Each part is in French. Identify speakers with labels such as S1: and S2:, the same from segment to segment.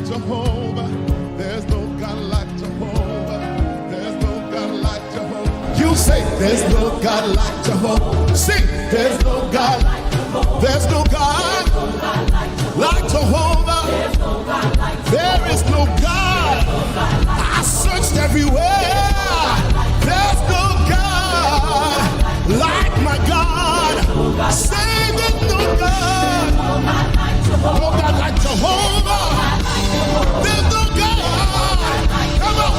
S1: Jehovah. There's no God like Jehovah. There's no God like Jehovah. You say there's no God like Jehovah. Sing, there's no God like Jehovah. There's no God like Jehovah. There is no God. I searched everywhere. There's no God like my God. Say there's no God. No God like Jehovah. There's no God. Come on.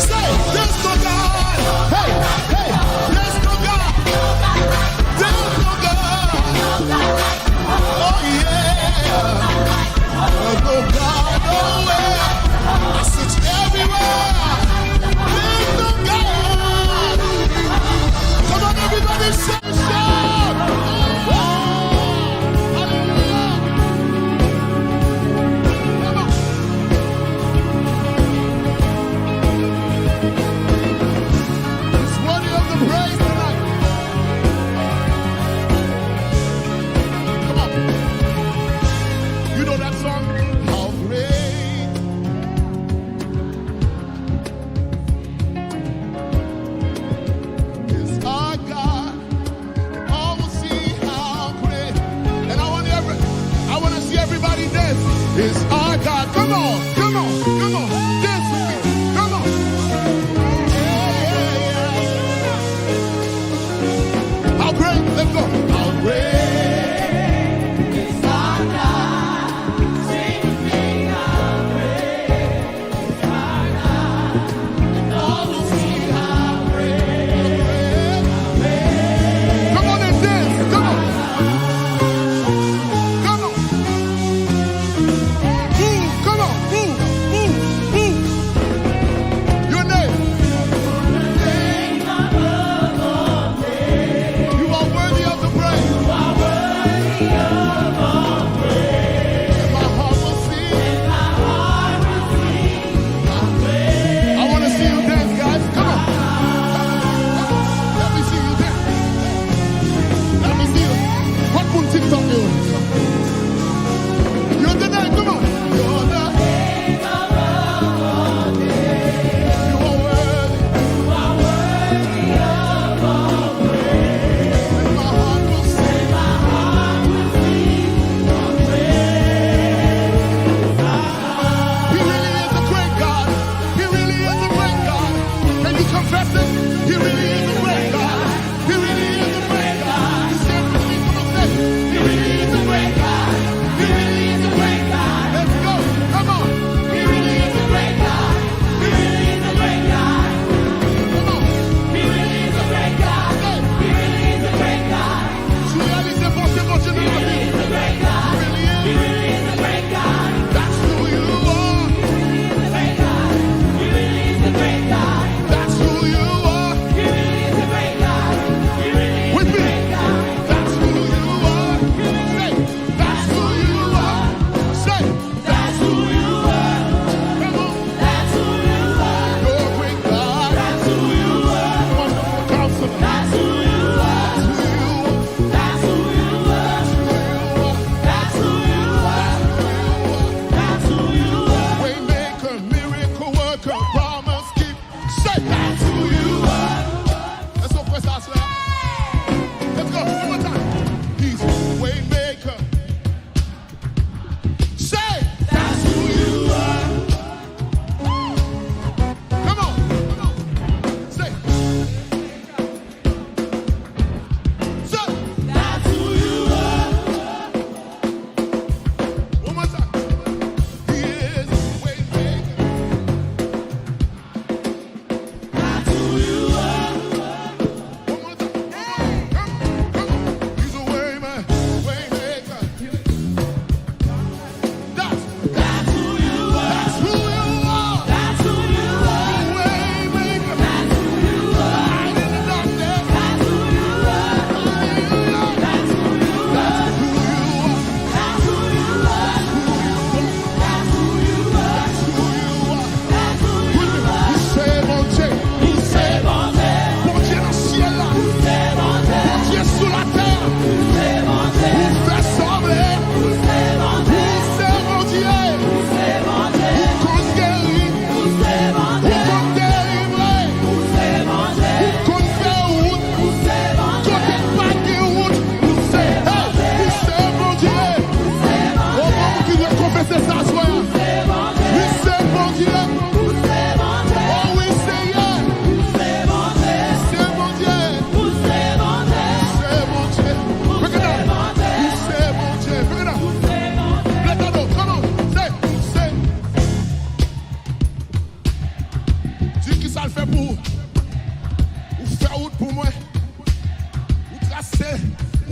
S1: Say, there's no God. Hey, hey, there's no God. There's no God. Oh yeah. There's no God nowhere. I search everywhere. There's no God. Come on, everybody, say shout. Is our God. Come on, come on, come on. Dance with me. Come on. Yeah, yeah, yeah. How great? Let's go. How great is our God. Sing with me. How great is our God. And all will see how great. Come on and dance. Come on. You are worthy of the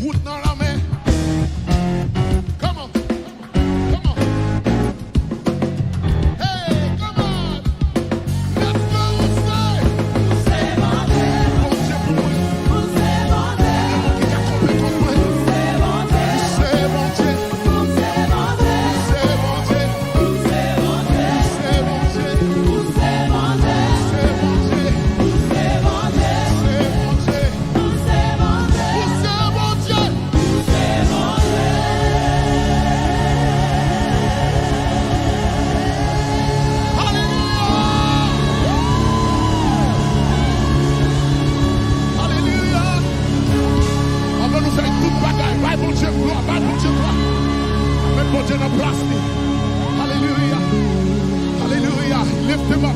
S1: Route dans la main. Come on. Come on. Hey, come on. Let's go, say. Bon Dieu pour moi. Qui a compris comme moi. C'est bon Dieu. C'est bon Dieu. C'est bon Hallelujah. Hallelujah. Lift him up.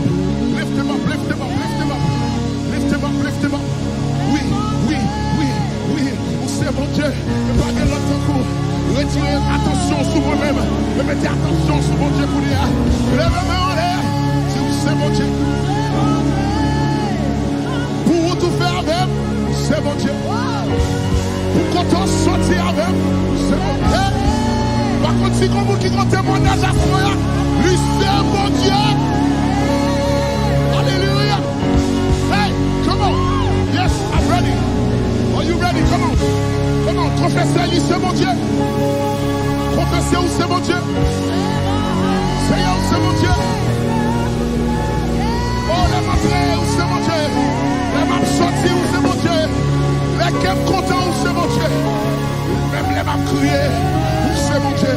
S1: Lift him up. Lift him up. Lift him up. Lift him up. Lift him up. Oui. Vous savez, mon Dieu, ne pas que l'autre coup. Retirez attention sur vous-même. Mettez attention sur mon Dieu pour dire. Lèvez-moi en l'air. Si vous savez, mon Dieu. Pour vous tout faire avec, c'est mon Dieu. Pour qu'on t'en sortir avec, c'est mon Dieu. Par contre, si comme vous qui ont témoignage à ce moment, lui c'est mon Dieu. Hallelujah. Hey, come on. Yes, I'm ready. Are you ready? Come on. Come on. Confessez, lui c'est mon Dieu. Confessez où c'est mon Dieu. C'est où c'est mon Dieu. Oh, les m'entrées où c'est mon Dieu. Les m'en sortir où c'est mon Dieu. Les qui me content où c'est mon Dieu. Même les m'en crier. C'est mon Dieu.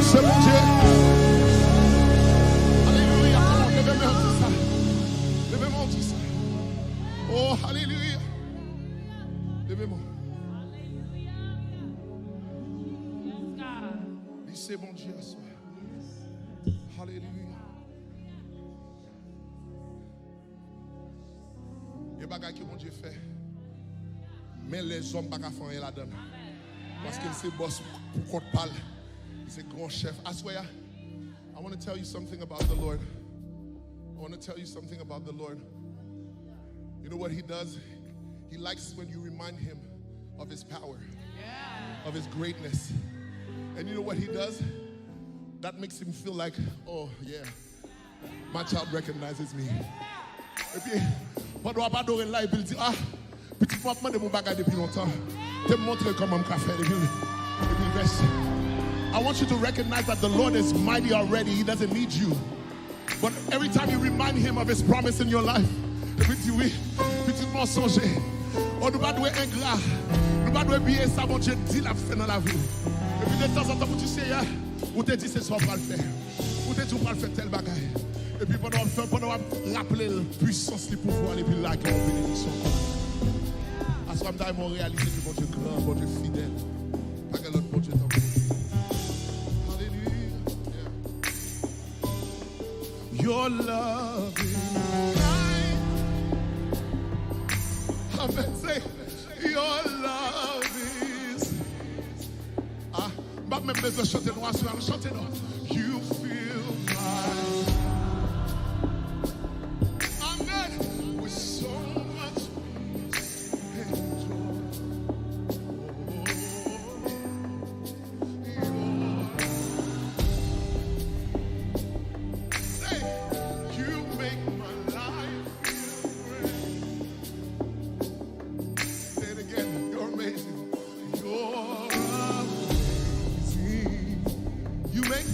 S1: C'est mon Dieu. Alléluia. Levez-moi en tout ça. Levez-moi en tout ça. Oh, alléluia. Levez-moi. Dis c'est mon Dieu à soi. Alléluia. Il y a des bagages que mon Dieu fait. Mais les hommes ne peuvent pas faire la donne. Parce que c'est boss pour qu'on parle. C'est grand chef. Aswaya, I want to tell you something about the Lord. I want to tell you something about the Lord. You know what he does? He likes when you remind him of his power, of his greatness. And you know what he does? That makes him feel like, oh yeah, my child recognizes me. Et puis, pendant qu'on va adorer là, il dit, ah, petit fois, je mon bagage depuis longtemps. Je te montre comment je faire depuis le verset. I want you to recognize that the Lord is mighty already. He doesn't need you. But every time you remind him of his promise in your life, et puis tu oui, petit mensonger. On ne doit pas être ingrat. On ne doit pas oublier ça, mon Dieu dit l'a fait dans la vie. Et puis de temps en temps, tu sais, ou te dit c'est ça qu'on va le faire. Ou te dit on va le faire tel bagage. Et puis pendant on rappeler la puissance, le pouvoir, et puis là, qu'il y a une bénédiction. À ce moment-là, ils m'ont réalisé que mon Dieu grand, mon Dieu fidèle. Pas que l'autre mon Dieu t'en prie. Your love is kind. Amen. Say, your love is. Ah, pas même besoin de chanter noir, chanter noir. You feel mine. Amen. With so much peace and joy. You make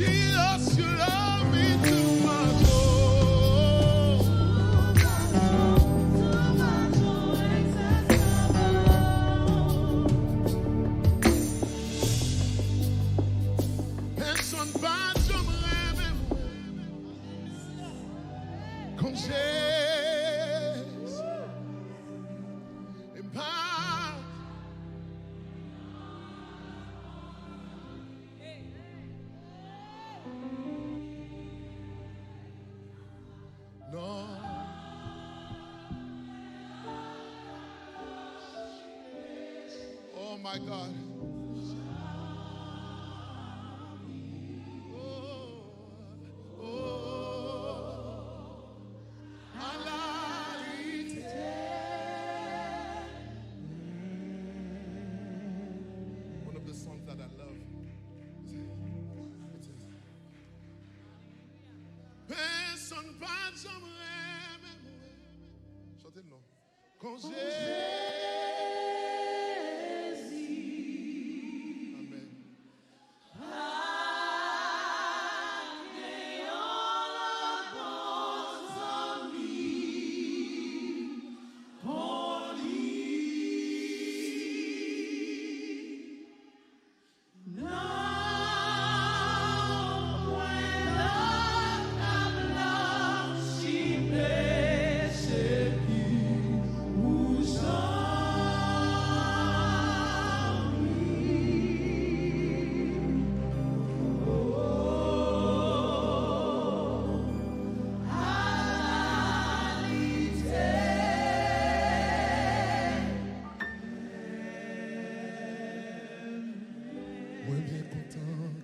S1: Jesus, you love me too much. Oh. Personne pas j'aimerais quand no. Oh my God. One of the songs that I love. Personne pas j'aimerais. Chantez le nom. Quand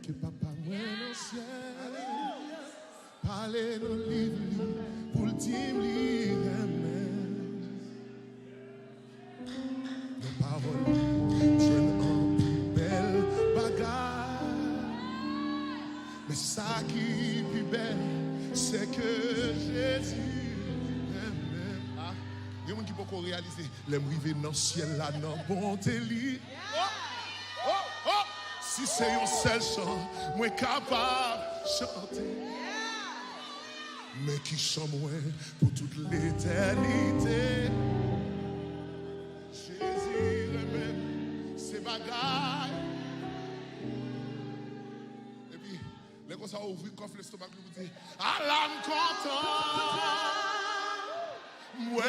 S1: que papa moi dans le ciel parler dans le livre pour le dire nos paroles jeune en plus belle bagarre mais ça qui est plus belle c'est que Jésus ah il y a des gens qui peuvent réaliser les arriver dans le ciel là dans bonté li si c'est un seul chant, moi capable de chanter. Mais qui chante moi pour toute l'éternité. Jésus lui-même, c'est bagaille. Et puis, les gars, ça ouvre le coffre, l'estomac, vous dites, à l'âme content, moi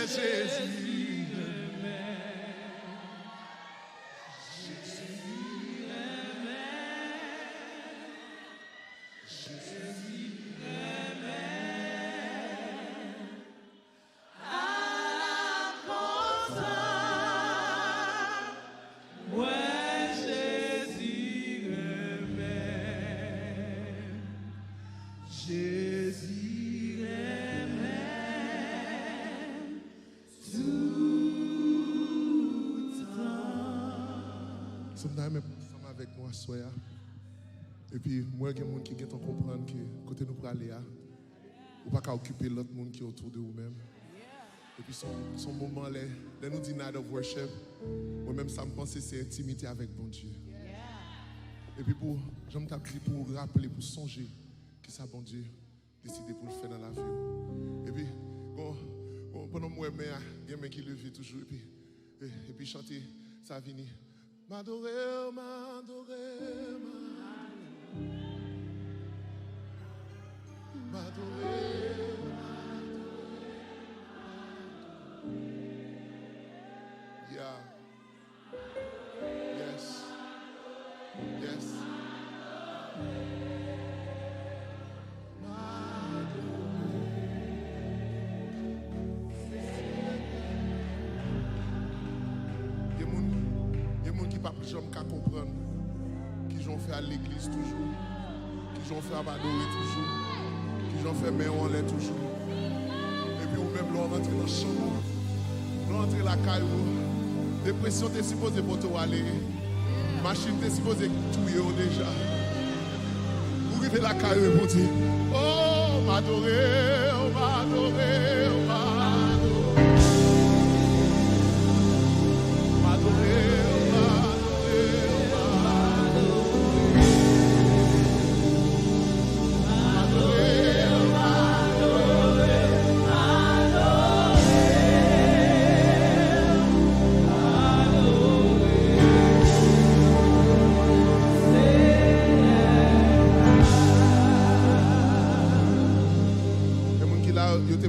S1: Jésus. Sometimes, ensemble avec nous, soya. Et puis, moi, il y a des gens qui comprennent que côté nous pour aller, ou pas qu'à occuper l'autre monde qui est autour de vous-même. Et puis, son moment, là, nous dit night of worship, moi-même, ça me pense c'est intimité avec bon Dieu. Et puis, j'aime t'appeler pour rappeler, pour songer que ça, bon Dieu, décider pour le faire dans la vie. Et puis, pendant moi, il y a des gens qui lèvent toujours, et puis chanter, ça vient. M'adorer, m'adorer, m'adorer, yeah, yes, yes, pas plus jamais qu'à comprendre qu'ils ont fait à l'église toujours, qu'ils ont fait à adorer toujours, qu'ils ont fait mais on l'est toujours. Et puis ou même l'on rentre dans la chambre, l'on rentre dans la caillou, dépression t'es supposé pour toi aller, machine t'es supposé tuer déjà. Vous arrivez la caillou et vous dites, oh m'adorer, oh m'adorer, oh m'adorer, m'adorer.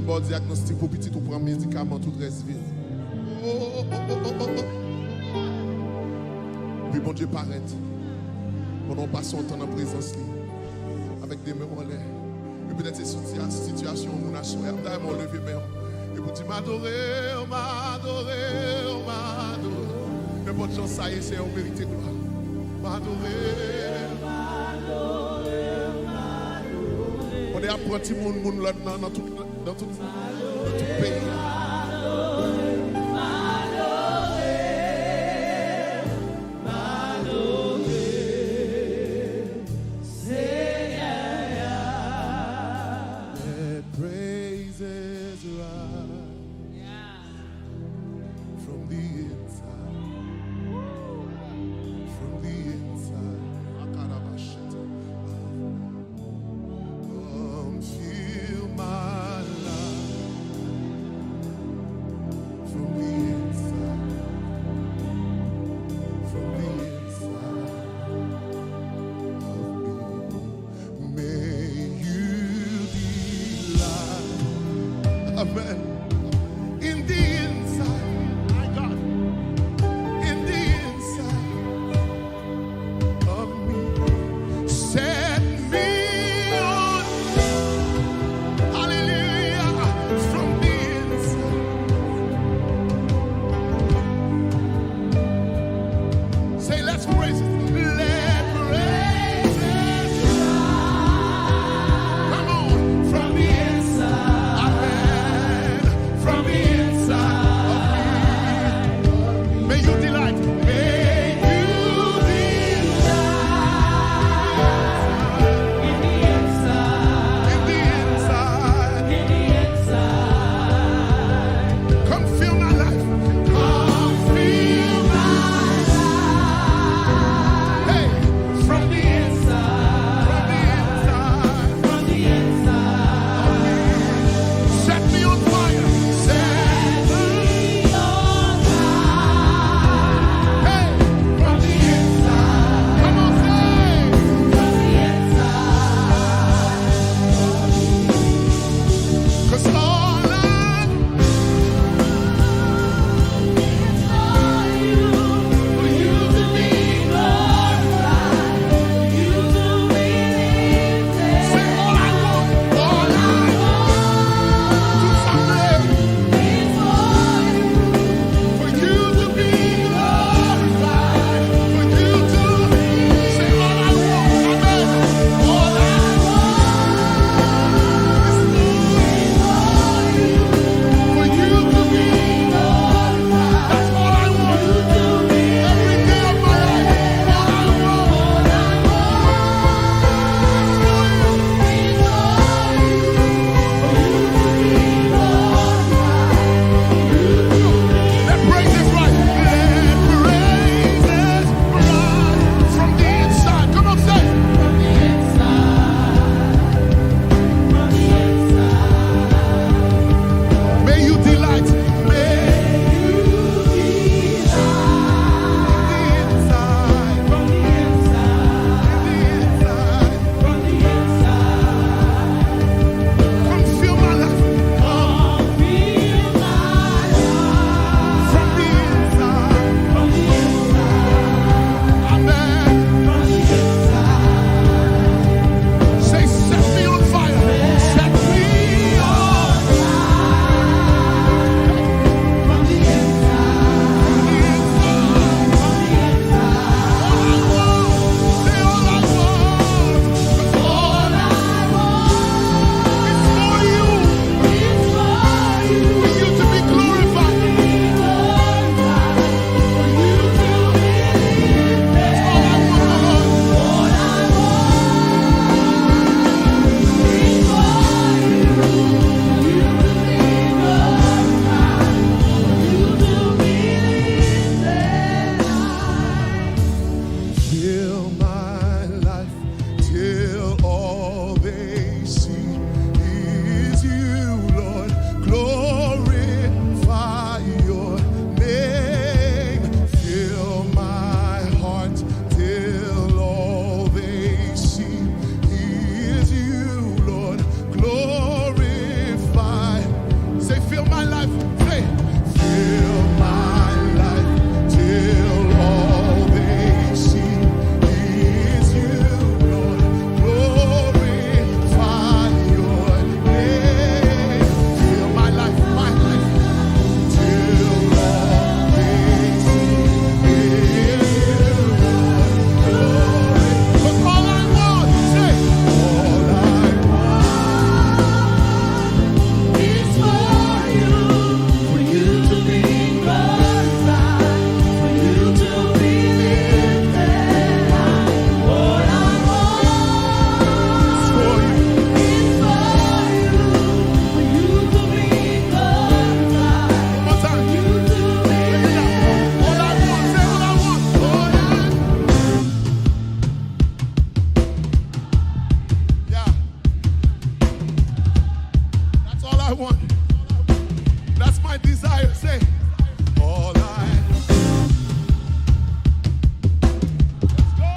S1: bon diagnostic pour petit, tu prends médicament, tout reste vide. Puis bon Dieu paraît. On en passe son temps en présence avec des mains en l'air. Et peut-être ces situations où on a souhaité, on levé même. Et vous dites, m'adorer, m'adorer, m'adorer. Mais bonne chance, ça y est, c'est on mérite gloire. M'adorer, m'adorer, m'adorer. On est apprenti monde là dans tout pays. Amen. In the inside, my God, in the inside of me, set me on, hallelujah, from the inside. Say, let's praise it. Let praises rise. Come on, from the inside. Amen. From the inside of me. May you delight. May you delight in the inside. In the inside. In the inside. Come fill my life. Come fill my life. Hey, from the inside. From the inside. From the inside. Set me on fire. Set me on fire. Hey, from the inside. Come on, say. From the inside. 'Cause all I for you to be glorified, you to be lifted. Say all I want to someday for you to be glorified, for you to say all I want, amen. All I want is for you to be glorified. That's all I want. Every day of my life, all I want let praises rise. Let praises rise from the inside. Come on, say. From the inside. From the inside. May you delight. May you delight in the inside. From the inside. In the inside. From the inside. Come fill my life. Come fill my life. From the inside. From the inside. Amen. From the inside. Say, set me on fire. Set me on fire. From the inside. From the inside. From the inside. All I want. Say all I want. 'Cause all I want is for you. For you to be glorified. For you to be lifted. That's all I want, Lord. All I fill my life till all they see is you, Lord. Glorify your name. Fill my heart till all they see is you, Lord. Glorify want. That's my desire. Say, all I want. Let's go.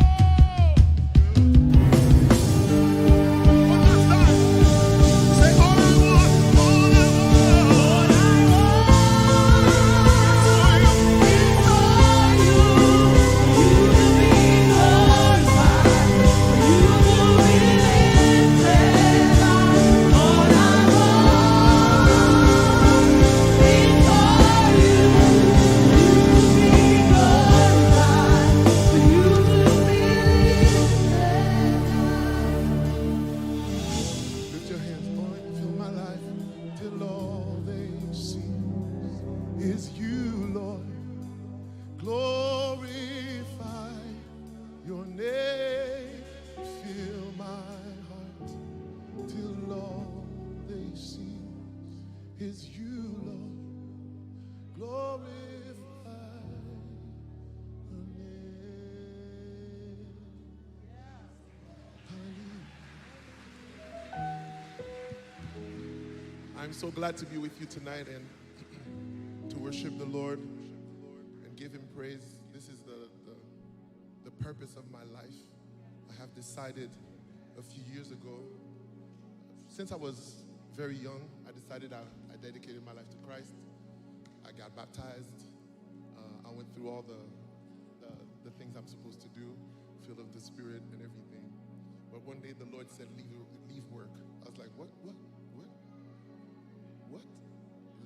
S1: One last time. Say, all I want. All I want. Lift your hands, Lord, fill my life till all they see is you, Lord. Glorify your name. Fill my heart till all they see is you, Lord. Glorify your name. I'm so glad to be with you tonight and to worship the Lord and give him praise. This is the purpose of my life. I have decided a few years ago, since I was very young, I decided I dedicated my life to Christ. I got baptized. I went through all the things I'm supposed to do, filled of the Spirit and everything. But one day the Lord said, leave work. I was like, what?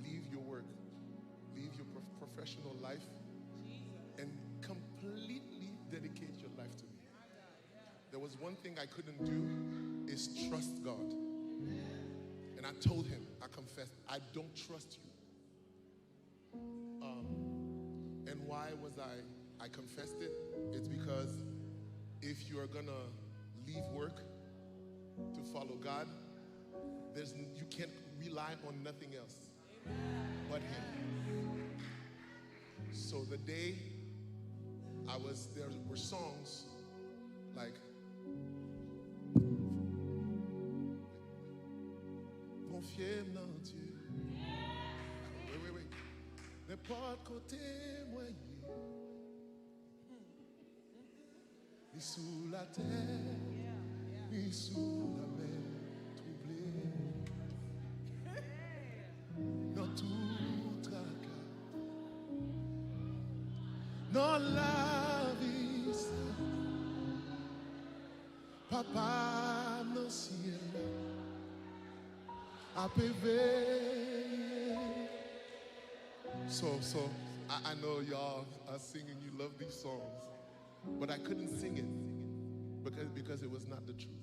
S1: Leave your work, leave your professional life, and completely dedicate your life to me. There was one thing I couldn't do, is trust God. And I told him, I confessed, I don't trust you. And why was I confessed it? It's because if you are gonna leave work to follow God, you can't rely on nothing else but him. So the day there were songs like Confier dans Dieu. Wait. N'importe côté moyen, ni sous la terre, ni sous la mer troublée. Dans tout tracas, dans la vie, Papa dans le ciel, a pévé. So I know y'all are singing, you love these songs, but I couldn't sing it because it was not the truth.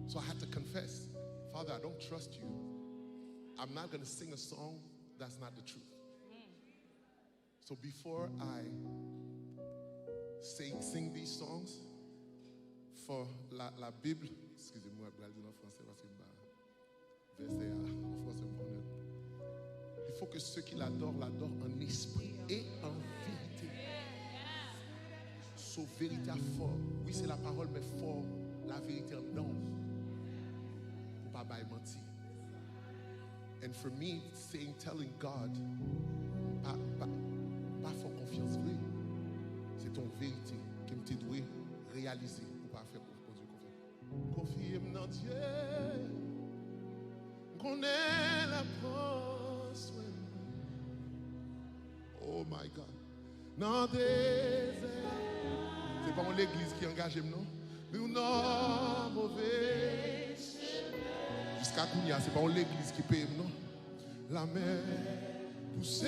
S1: So I had to confess, Father, I don't trust you. I'm not going to sing a song that's not the truth. So before I sing these songs, for la Bible, excusez-moi, je vais le dire en français parce que verset en français. Il faut que ceux qui l'adorent en esprit et en vérité. So vérité fort. Oui, c'est la parole, mais fort, la vérité en nom. Pour pas mentir. And for me, telling God, pas faire confiance vrai. C'est ton vérité qui me doit réaliser pour pas faire confiance. Confie dans Dieu. Qu'on ait la force. Oh my God. Dans des c'est pas l'église qui engage, non? Nous non mauvais. Jusqu'à Kounia, c'est pas l'église qui paye, non? La mer poussée.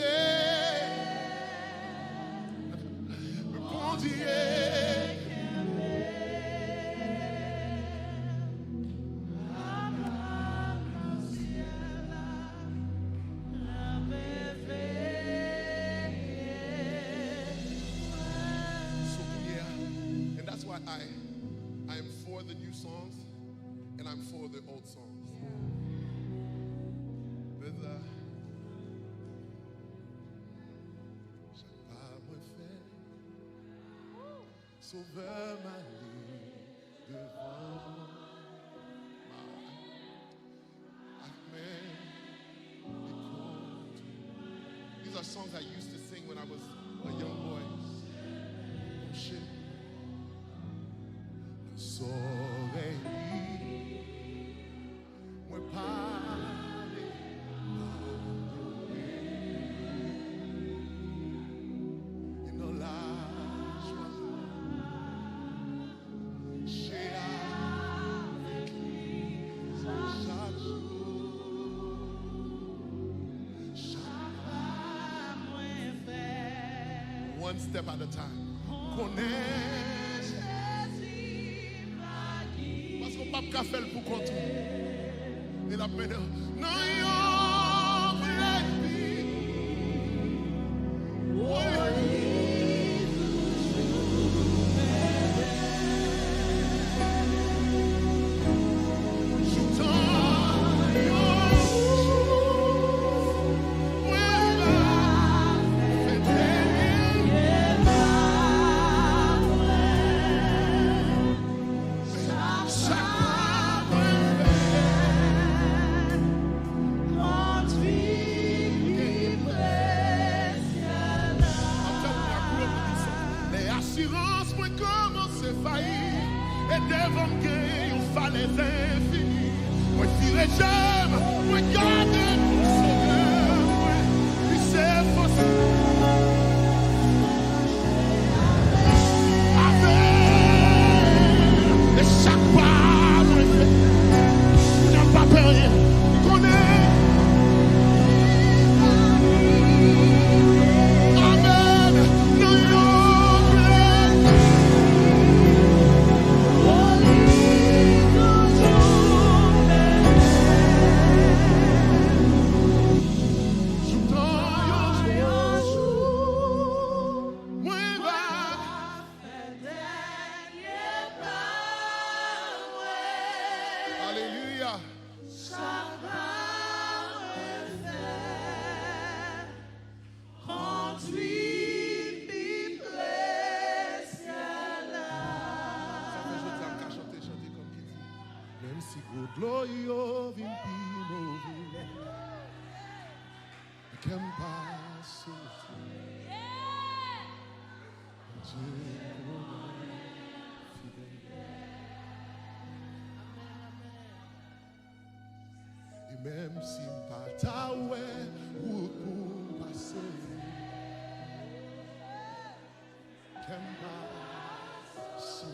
S1: Le bon Dieu. I am for the new songs and I'm for the old songs. There's Sauveur m'a mis devant are songs I used to sing when I was a young boy. Oh shit. Soleil, moi parler, et non la joie, j'ai avec lui chaque jour, one step at a time. Connais parce qu'on n'a pas faire pour compte. Et la peine, non, yo, glory of him can pass et même si pas ta ouais ou pour passer can pass.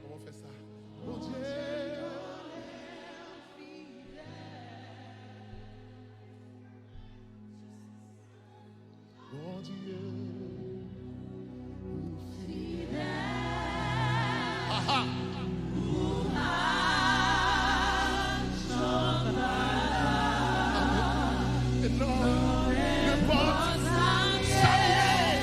S1: Comment on fait ça? Mon Dieu. Mon Dieu, fidèle. Aha. Et non, ne porte sa faire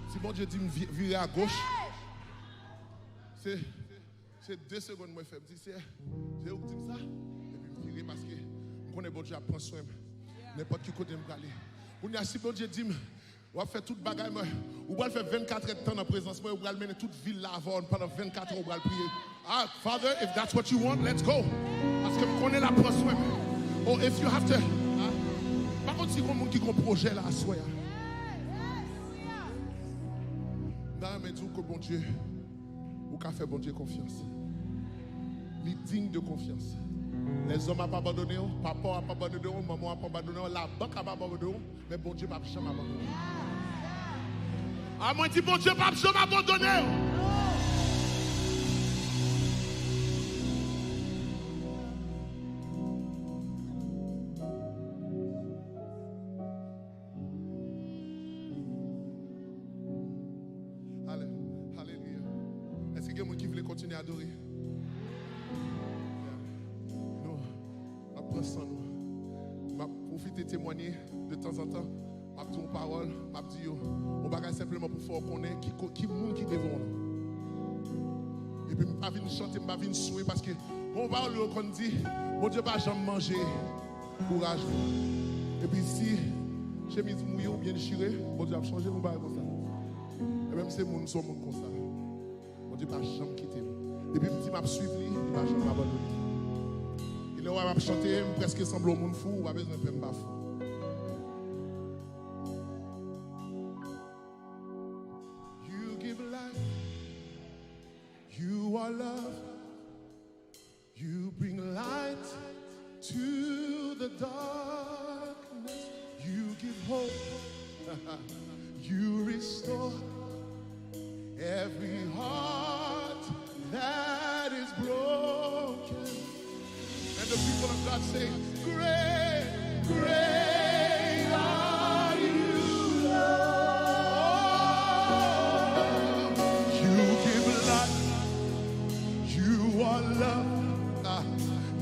S1: confiance et Dieu dit me virer à gauche. C'est 2 secondes moi faire. C'est où dit ça? Et puis me virer parce que je connais bon Dieu à prendre soin. N'importe qui côté me aller. On y a si bon Dieu dit on va faire toute bagaille on va faire 24 heures de temps en présence moi, on va mener toute ville là avant pendant 24 heures on va prier. Ah, Father, if that's what you want, let's go. Parce que je connais la prendre soin. Or if you have to par contre si il y a un qui a un projet là à soi. Non, mais dis que bon Dieu, ou qu'a fait bon Dieu confiance. Il est digne de confiance. Les hommes n'ont pas abandonné, papa n'a pas abandonné, maman n'a pas abandonné, la banque n'a pas abandonné, mais bon Dieu n'a jamais abandonné. Ah, moi, je dis bon Dieu n'a jamais abandonné. Alléluia. Est-ce qu'il y a quelqu'un qui veut continuer à adorer? silence sans nous. Je profite de témoigner de temps en temps. Je dis une parole, je dis on va simplement pour faire connaître qui monde qui devant nous. Et puis je ne vais pas chanter, je ne vais pas souhaiter parce que on parle qu'on dit, mon Dieu va jamais manger courage. Et puis si chemise mouillée ou bien déchirée, mon Dieu va changer mon bail comme ça. Et même si c'est mon son comme ça, mon Dieu va jamais quitter. Et puis petit m'a suivre, il va jamais m'abandonner. Et là on va chanter presque semble au monde fou, ou à besoin de faire pas fou. You are love, you bring light to the darkness, you give hope, you restore every heart that is broken. And the people of God say, great, great are you, Lord. You give light. You are love,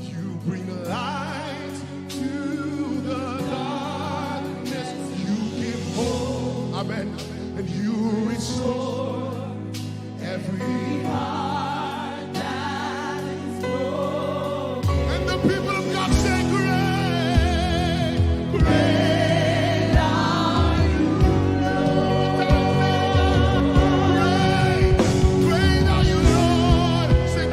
S1: you bring light to the darkness, you give hope, amen, and you restore every heart that is broken. And the people of God say, great, great are you, Lord. Great, great are you, Lord. Say,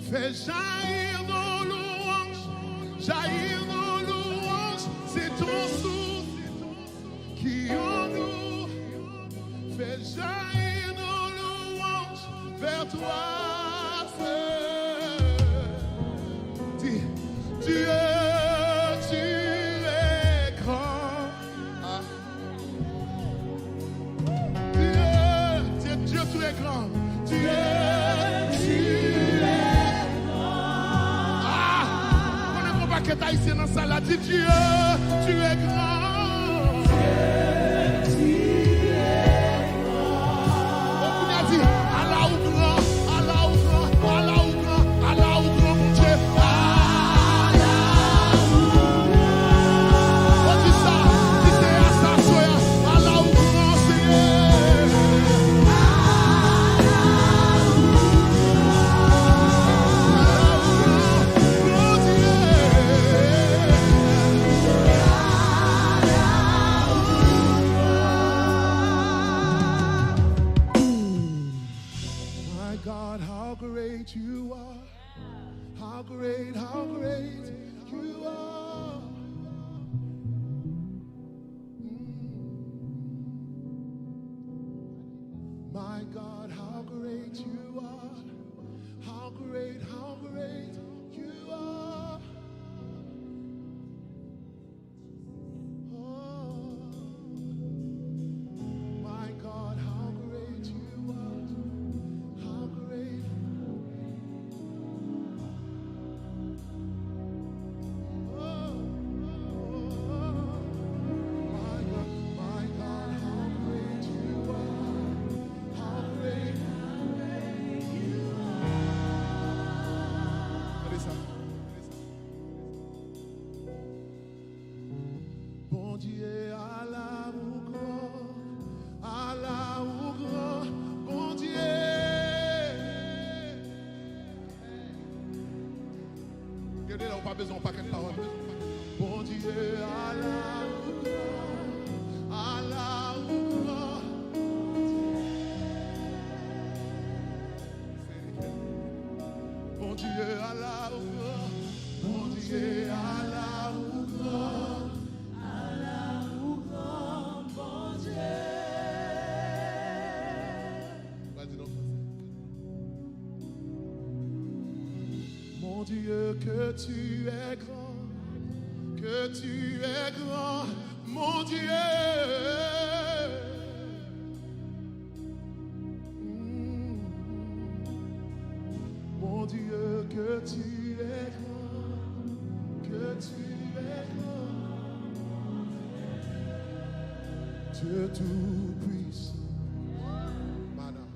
S1: Fais jaillir nos louanges, c'est ton souffle qui en nous vers toi seul. Dis, Dieu, tu es grand. Ah. Dieu, tu es grand. Dieu, tu es grand. Ah, on ne peut pas que tu ailles dans ça là. Dis, Dieu, tu es grand. God, how great you are. How great you are. My God, how great you are. How great you are. Oh, my God, how great you are. How great. Bon Dieu, Allah ou grand, bon Dieu. Regardez là, on n'a pas besoin de paquet de paroles. Bon Dieu, Allah ou grand. Bon Dieu, Allah ou grand, bon Dieu, Allah ou grand. Mon Dieu, que tu es grand, mon Dieu. Mon Dieu, que tu es grand, Dieu tout-puissant. Madame,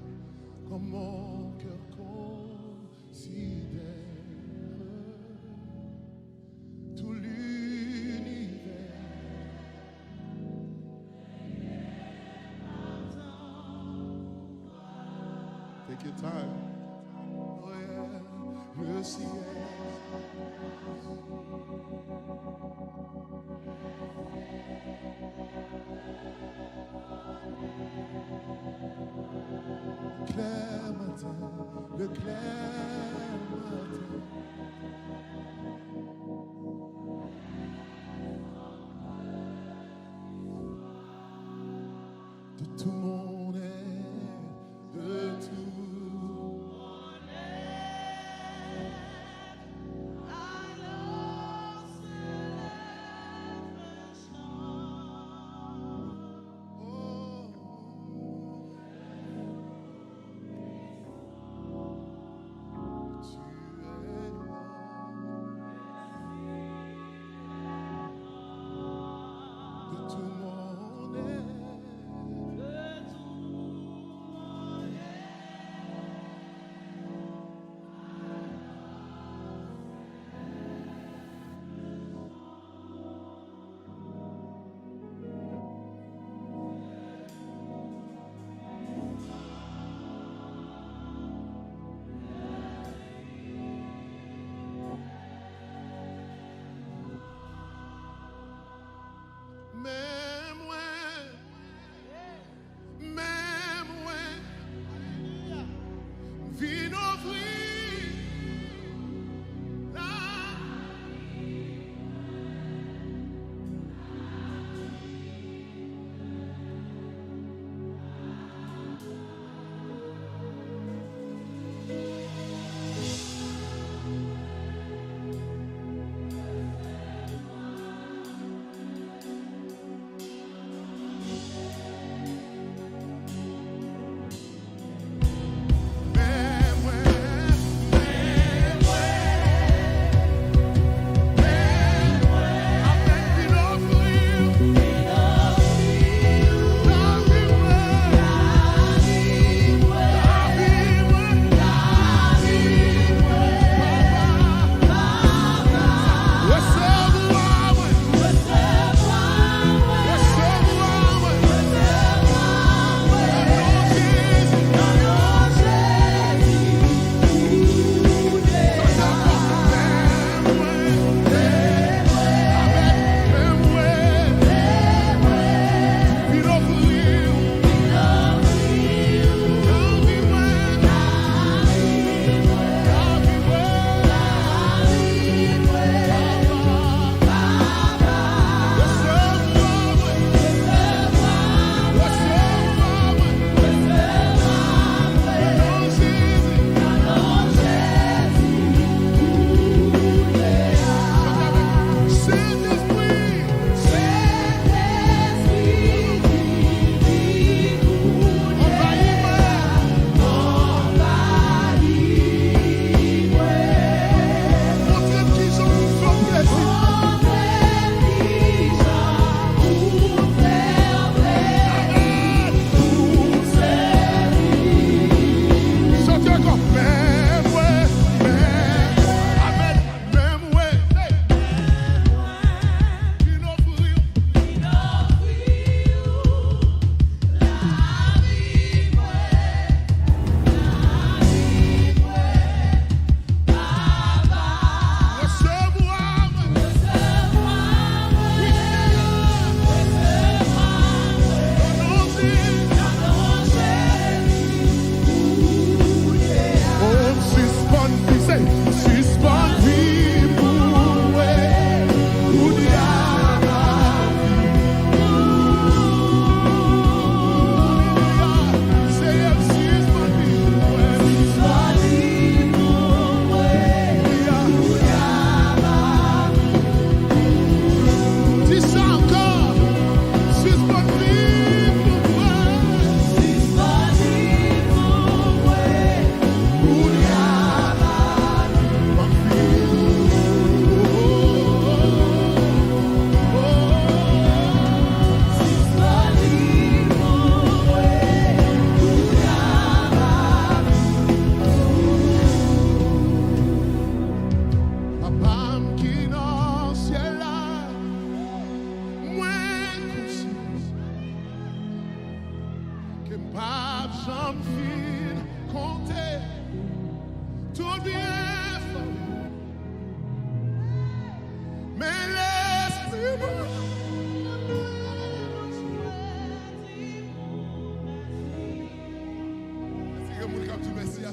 S1: comme mon cœur considère tout l'univers. Take your time. Oh yeah, le ciel. Clair matin, le clair matin. De tout mon être, de tout mon être, alors s'élève le chant. Oh. Tu es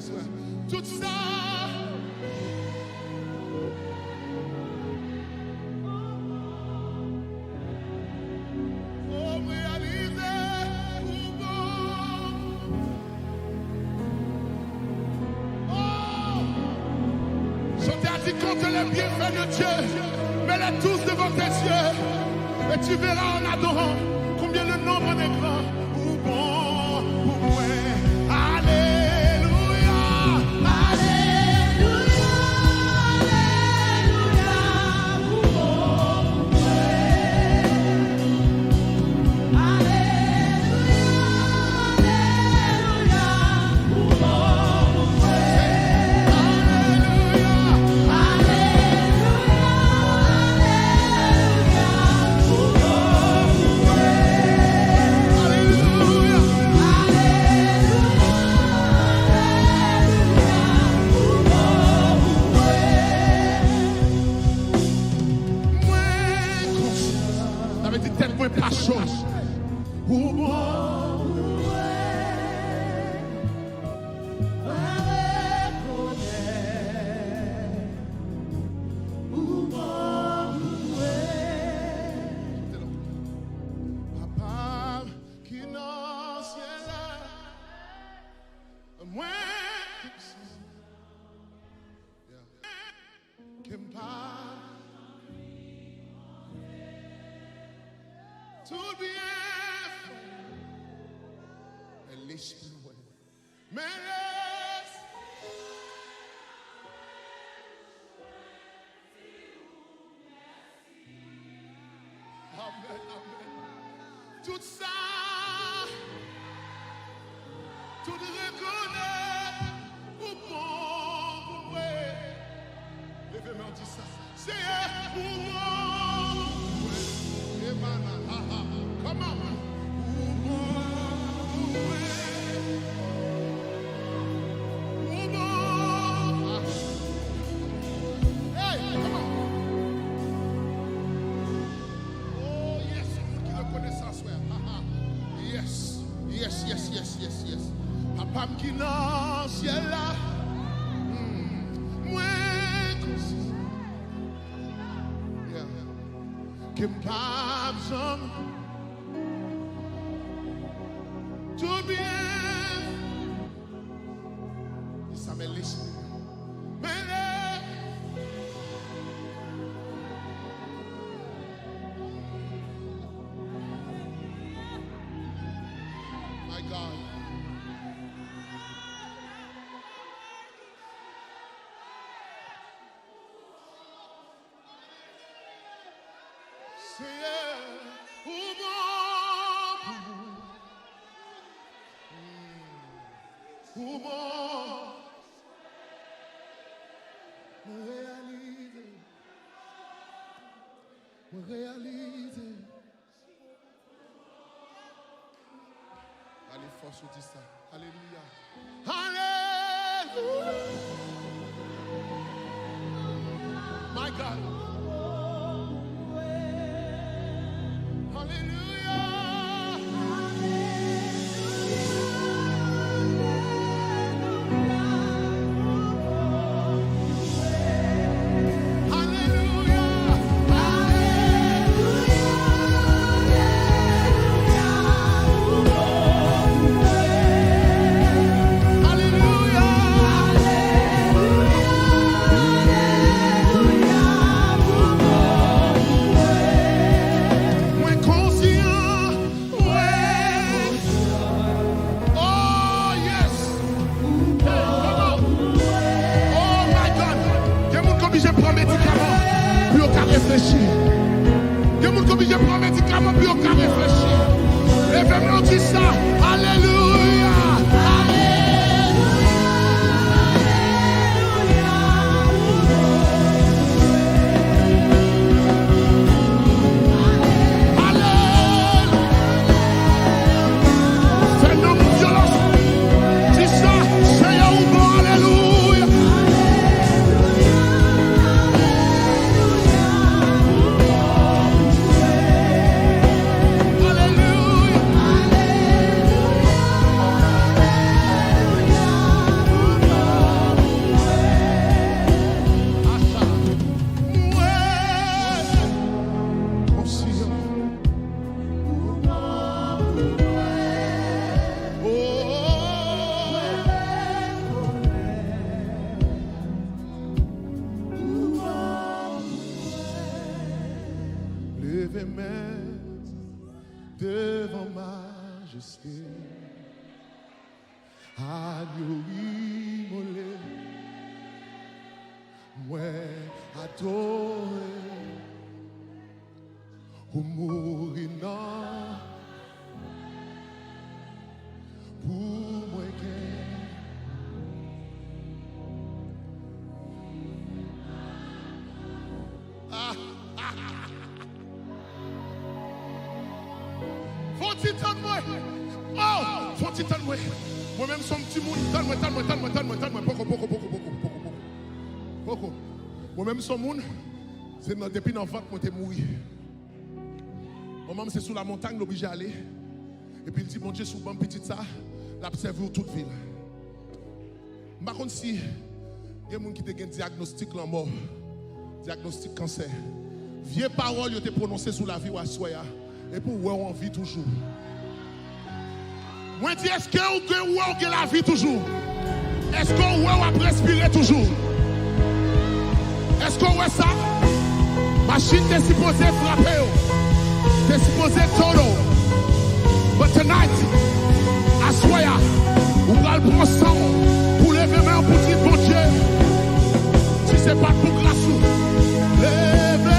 S1: soir. Tout ça. Faut réaliser ou bon. Oh! Chantez à dire contre les bienfaits de Dieu. Mets-les tous devant tes yeux. Et tu verras en adorant combien le nombre est grand. Ou bon, ou ouais. Alléluia,
S2: Alléluia, Alléluia, ou bon, ou ouais. Alléluia, Alléluia, ou bon, ou ouais.
S1: Alléluia,
S2: Alléluia, Alléluia, ou bon, ou ouais.
S1: Alléluia. Ça veut dire tel point pas chose. Ou bon. Papa qui dans ciel là, moi qui me parle tout bien, mais l'esprit mais laisse. Amen, amen. Tout ça, tout reconnaître, ou bon, ouais. Levez-moi, on dit ça. C'est ou bon, ouais. Et maintenant, comment? Ou bon, ouais. Ou bon. Hey, come on. Oh yes, on qui reconnaît ça, soeur. Yes, yes, yes, yes, yes, yes. Papa qui dans ciel là, moi qui me pas besoin, tout bien. Et ça me laisse. Mais my God. C'est ou bon, ou bon, me réaliser. Allez, force, on dit ça. Alléluia. Alléluia. My God. Hallelujah. Réfléchir. Il y a des gens qui obligés de prendre un médicament puis on peut réfléchir. Lèvez-moi, on dit ça. Alléluia. majesté. Agneau immolé, moi adoré, ou mourir non, pour moi faut-il t'en moi? Oh, faut-il t'en moi? Moi-même, son petit monde, tanne-moi, beaucoup. Moi-même, son monde, c'est depuis dans le ventre, moi, t'es mouru. Moi-même, c'est sous la montagne, l'obligé à aller. Et puis, il dit, mon Dieu, sous une petite ça, l'observer toute ville. Par contre, si il y a des gens qui ont un diagnostic la mort, diagnostic cancer, vieille parole, ils ont été prononcées sous la vie ou à soi, et pour où on vit toujours. Moi, je dis, est-ce que vous avez la vie toujours? Est-ce que vous avez respiré toujours? Est-ce que vous avez ça? Machine est supposée frapper, est supposée tourner. But tonight, I swear, vous allez prendre sang pour lever main pour dire bon Dieu. Si ce n'est pas pour grâce, levez main.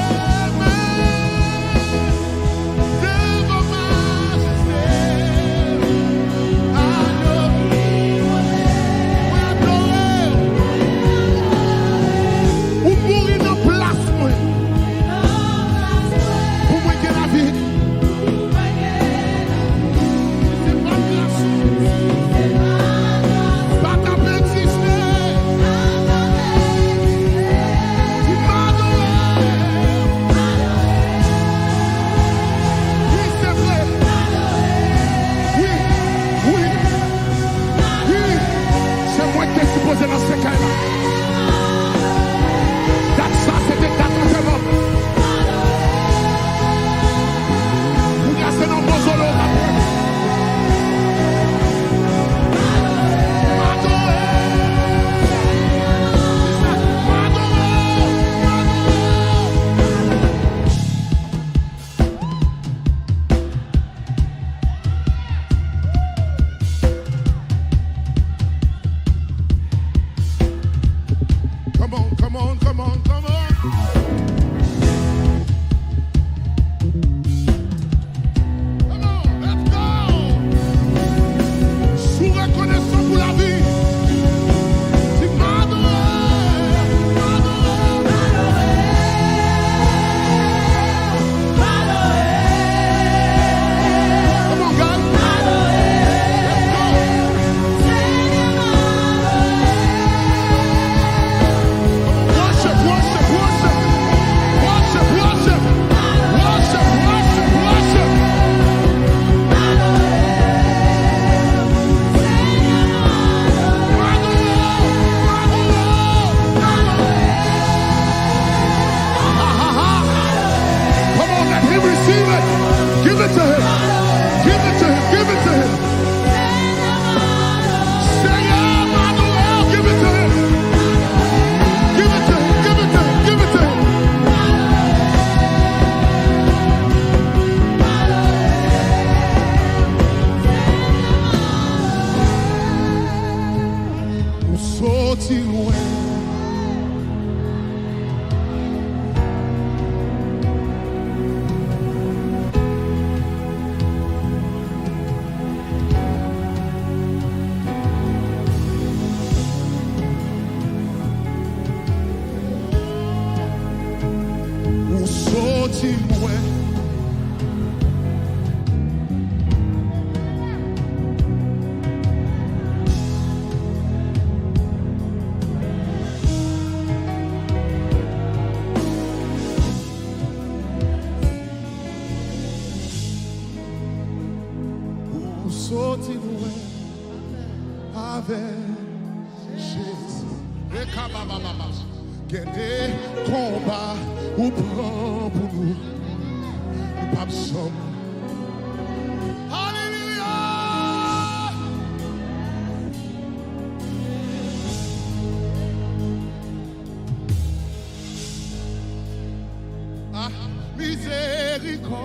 S2: Miséricorde,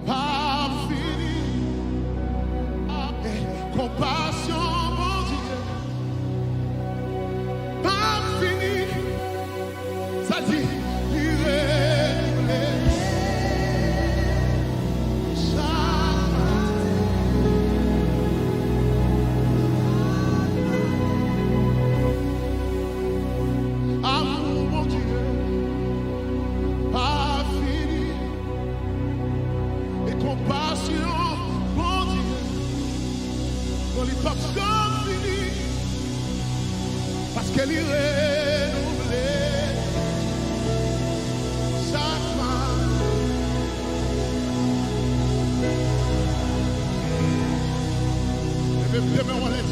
S2: pas
S1: compassion, mon Dieu, pas fini. Ça dit, parce qu'elle est renouvelée chaque matin. Et même demain, on va le dire.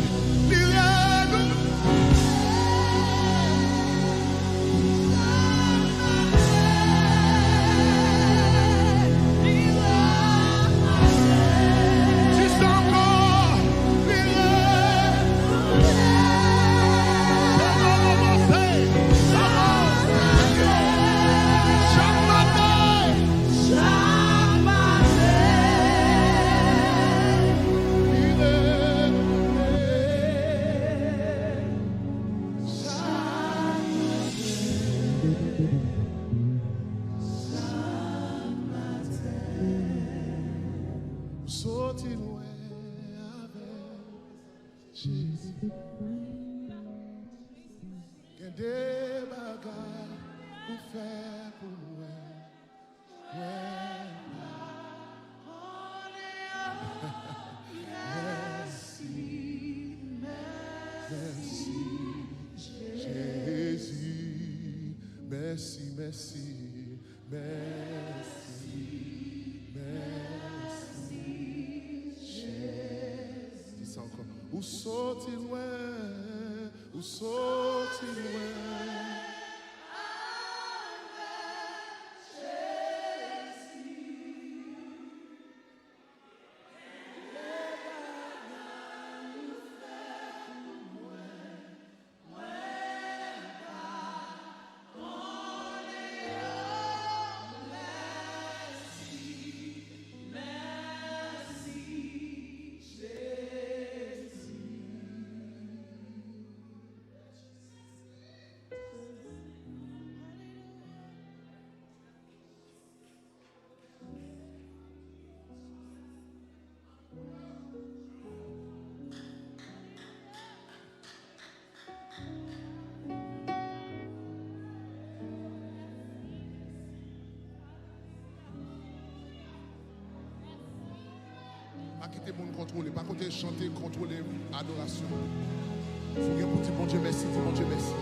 S1: Sorti loin avec Jésus. Il y a des bagages pour faire pour moi. Merci, Jésus. Merci, merci, merci. Dis ça encore. Où sorti loin, où sorti loin. Pas quitter mon contrôler, pas côté chanter, contrôler, adoration. Il faut bien pour dire mon Dieu merci, dis mon Dieu merci.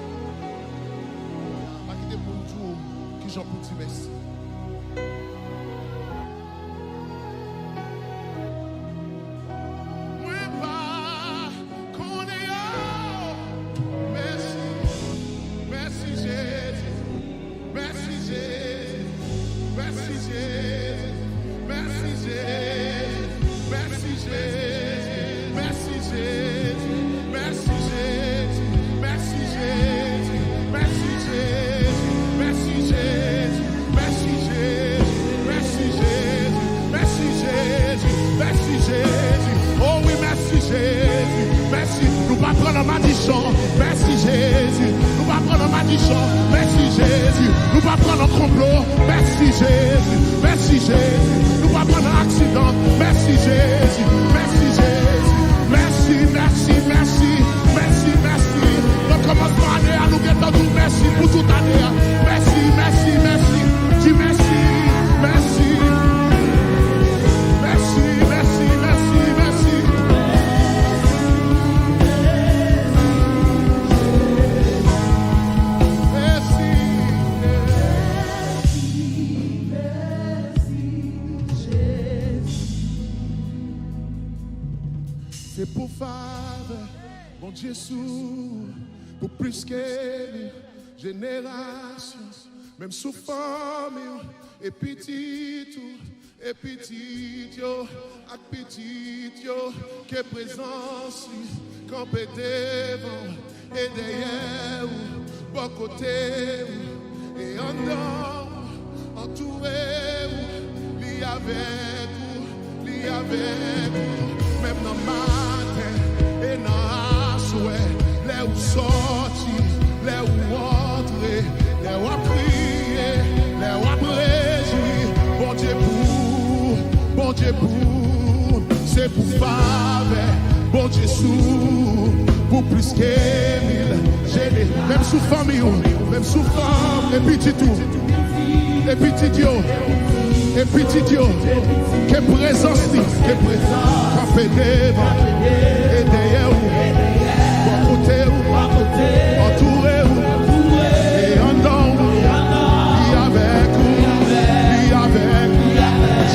S1: Pas quitter mon tour, qui j'en pour dire merci. Merci Jésus, nous va prendre un madichon. Merci Jésus, nous va prendre un complot. Merci Jésus, nous va prendre un accident. Merci Jésus, merci Jésus, merci. Donc commence année à nous guetter tout merci pour toute année. Merci, dis merci. C'est pour Father, mon Dieu sous, pour plus que génération, même sous famille, et petit yo, ak petit yo, que présence, campé devant, et derrière, bon côté, et en dedans, entouré, li avec vous, même dans ma tête. faveur, bon Dieu sous, pour plus que mille. Même sous famille, même sous femme, et petit tout, et petit Dieu, que présence, que présence, capé devant, et derrière, bon côté, entouré, et en dedans, il avec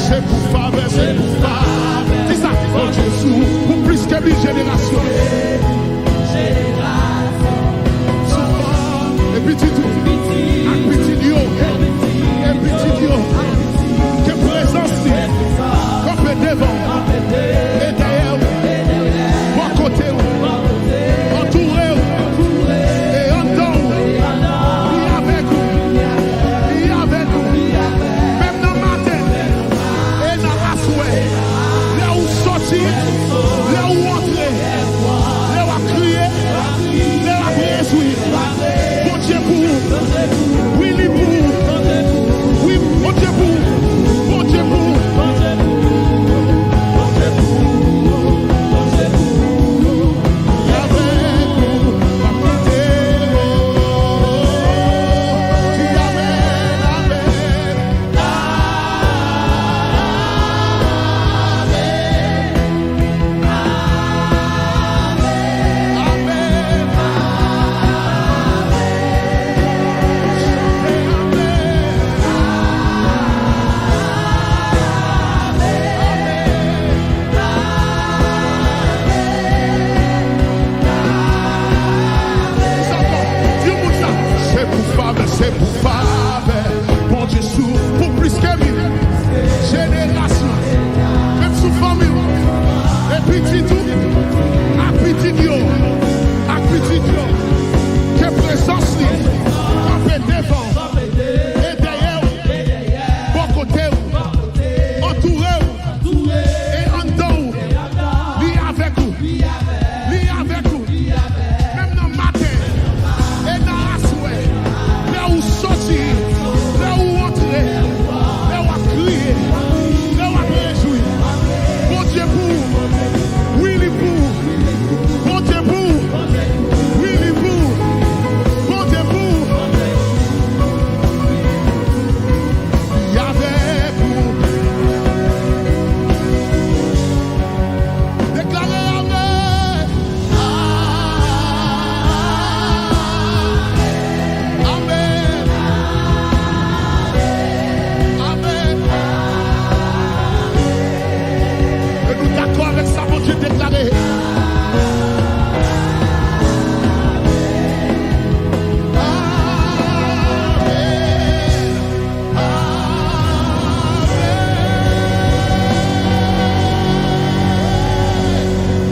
S1: c'est pour faveur, c'est pour faveur. C'est ça, bon Jésus, pour plus que 1000 générations. Souvent, et petit tout, un petit Dieu, que présence, qu'on peut devant, et derrière, bon côté, entouré, et en dedans, il avec vous, même dans le matin. Là où sortir, là où entrer, là où crier, là où réjouir. Bon Dieu pour vous, oui, lui pour vous, oui, bon Dieu pour vous, bon Dieu pour vous. C'est pour faveur, bon Dieu sous, pour plus que 1000 générations, même sous famille, et petit tout, à petit Dieu, que présence, qu'on fait devant, et derrière, bon côté, entouré, et en dedans, lui avec vous, même dans le matin, et dans la soirée. Là où sortir, là où entrer, là où crier, là où réjouir. Bon Dieu pour, oui, il pour. Bon Dieu pour, oui, il pour. Bon Dieu pour. Il y avait pour. Déclarez Amen. Amen. Et nous d'accord avec ça, mon Dieu déclaré.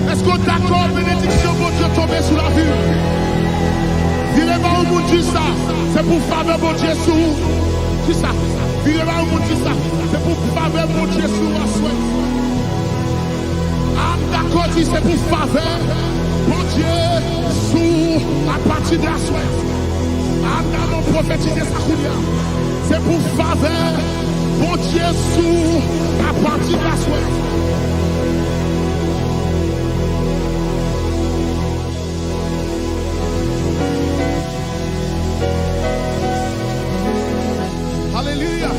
S1: Est-ce qu'on est d'accord, bénédiction, mon Dieu, tomber sous la vue? Direz-moi au monde dit ça, c'est pour faveur, mon Dieu, sous. Qui ça? Direz-moi au monde dit ça, c'est pour faveur, mon Dieu, sous la souhait. D'accord, dit c'est pour faveur, mon Dieu, sous à partir de la souhait. Mon prophétisé ça. C'est pour faveur, mon Dieu, sous à partir de la souhait. Alléluia.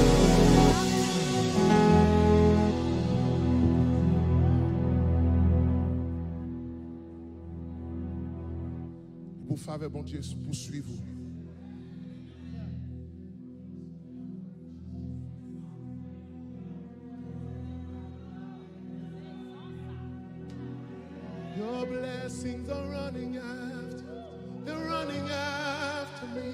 S1: Pour faveur, bon Dieu, poursuivez-vous. Your blessings are running after, they're running after me.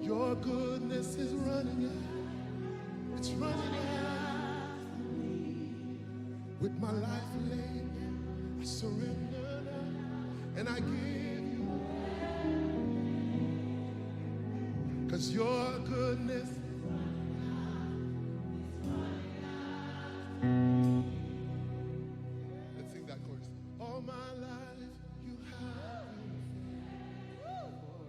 S1: Your goodness is running after, it's running after me. With my life laid, I surrender now, and I give you, 'cause your goodness all my life you have been faithful.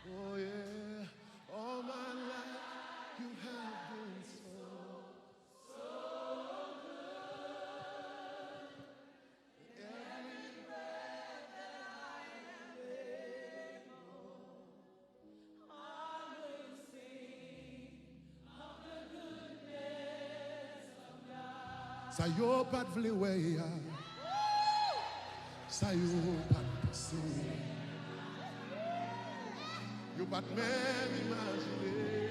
S1: Oh yeah, all my life you have been so Ça yo pas de vle ouais, ça yo pas de passer. Yo pas de même imaginer.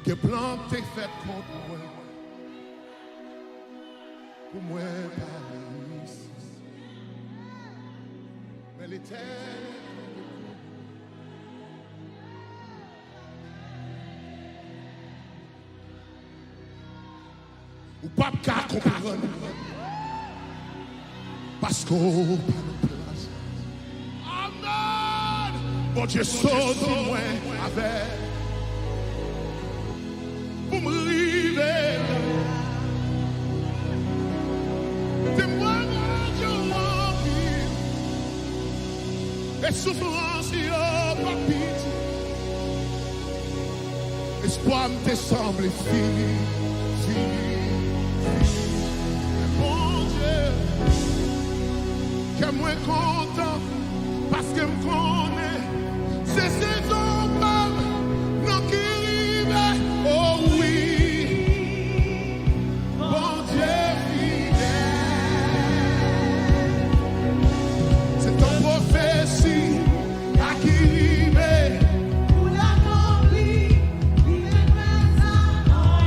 S1: Que plan t'es fait contre moi, pour moi pas réussir. Mais l'éternel ou pas qu'à comprendre parce qu'on pas de place. Amen. Bon Dieu saute moi avec pour me river. C'est moi que je m'envie. Et souffrance y'a pas pitié. Espoir me semble fini, fini. Que moi content parce que me connaît c'est saison même non qui arrive. Oh oui, bon Dieu fidèle, c'est ton prophétie à qui arrive pour l'accomplir. Il est présent en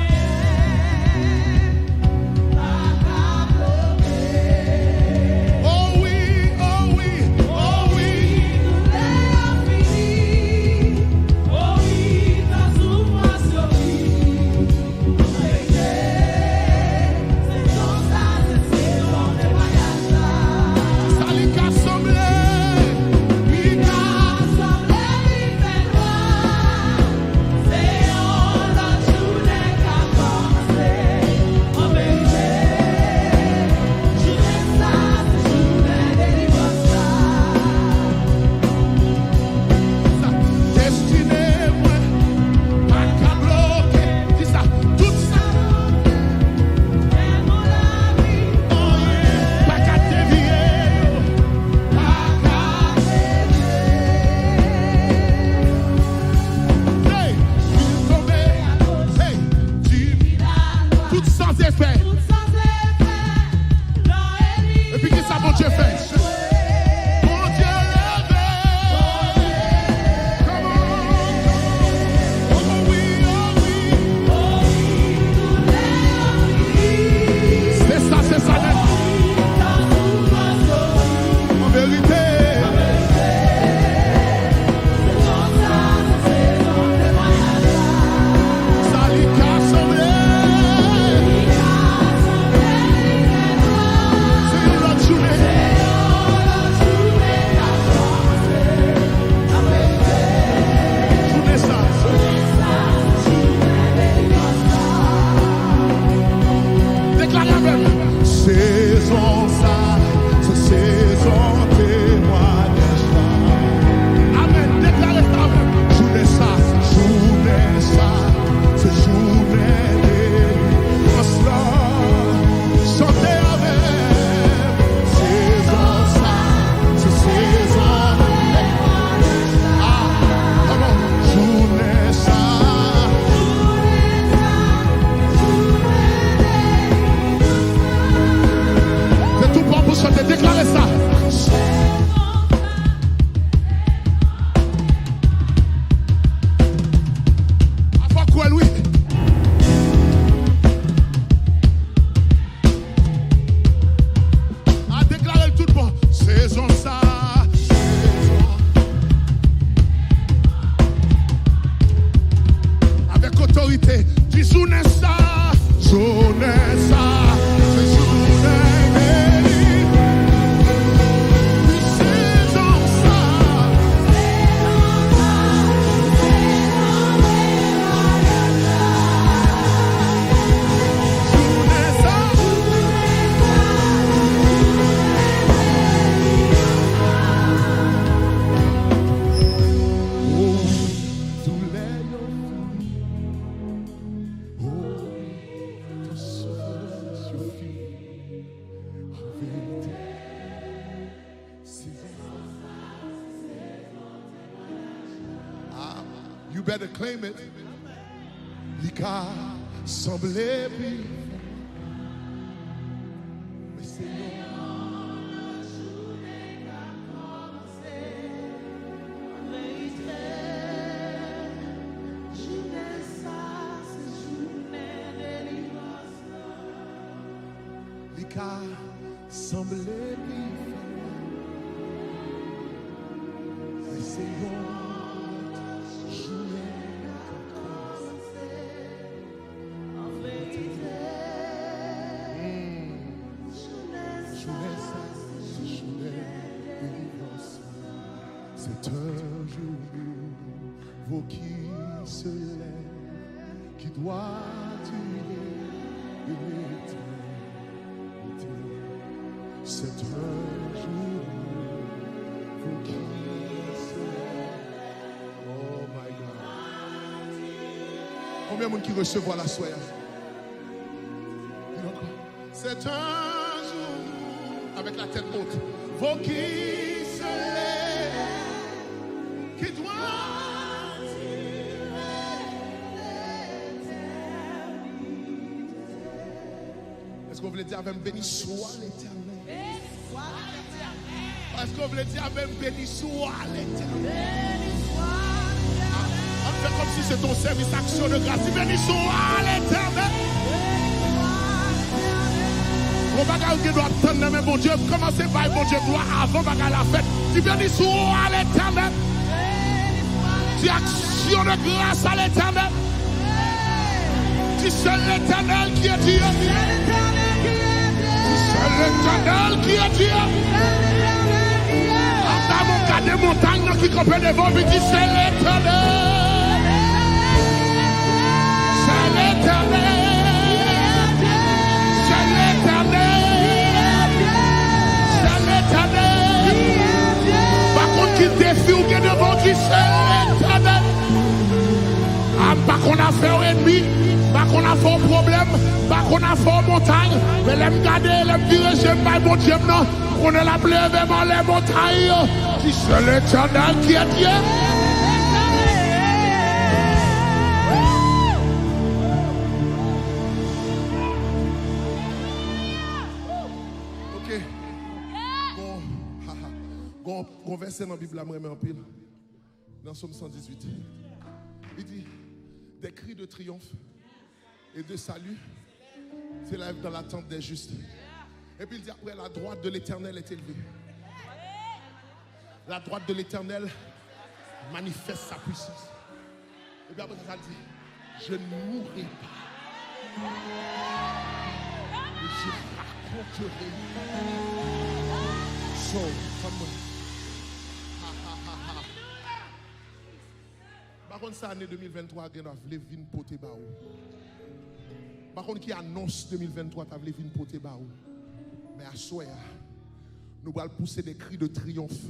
S1: better claim it. Lika semblait plus. Mais c'est Lika semblait plus. Mais c'est c'est un jour nouveau qui se lève, qui doit durer l'éternité. C'est un jour nouveau qui se lève. Oh my God. Combien de monde qui recevoir la soirée? C'est un jour avec la tête haute, vous qui se lève, qui doit durer l'éternité. Est-ce qu'on voulait dire même béni soit l'éternel? Est-ce qu'on voulait dire même béni soit l'éternel? On fait comme si c'est ton service action de grâce. Béni soit l'éternel. On va regarder doit attendre mais bon Dieu, commencez par bon Dieu gloire avant de la fête. Tu bénis soit l'éternel. Tu action de grâce à l'éternel. Tu c'est l'éternel qui est Dieu. Tu c'est l'éternel qui est Dieu. En mon cas des montagnes qui comptent devant, mais tu c'est l'éternel. C'est l'éternel. Par contre, qui défie ou qui est devant, qui c'est l'éternel. Pas qu'on a fait un ennemi, pas qu'on a fait un problème, pas qu'on a fait une montagne, mais l'aime garder, l'aime virer, j'aime pas mon Dieu, non. On est la plaie vraiment les montagnes, qui c'est l'éternel qui est Dieu. Gon verset dans la Bible, je me en pile. Dans Somme 118. Il dit, des cris de triomphe et de salut s'élèvent dans l'attente des justes. Et puis il dit, après, la droite de l'Éternel est élevée. La droite de l'Éternel manifeste sa puissance. Et puis après ça dit, je ne mourrai pas. Et je raconterai son comme par contre, ça, année 2023, tu as voulu venir porter baou. Par contre, qui annonce 2023, tu as voulu venir porter baou. Mais à soi, nous allons pousser des cris de triomphe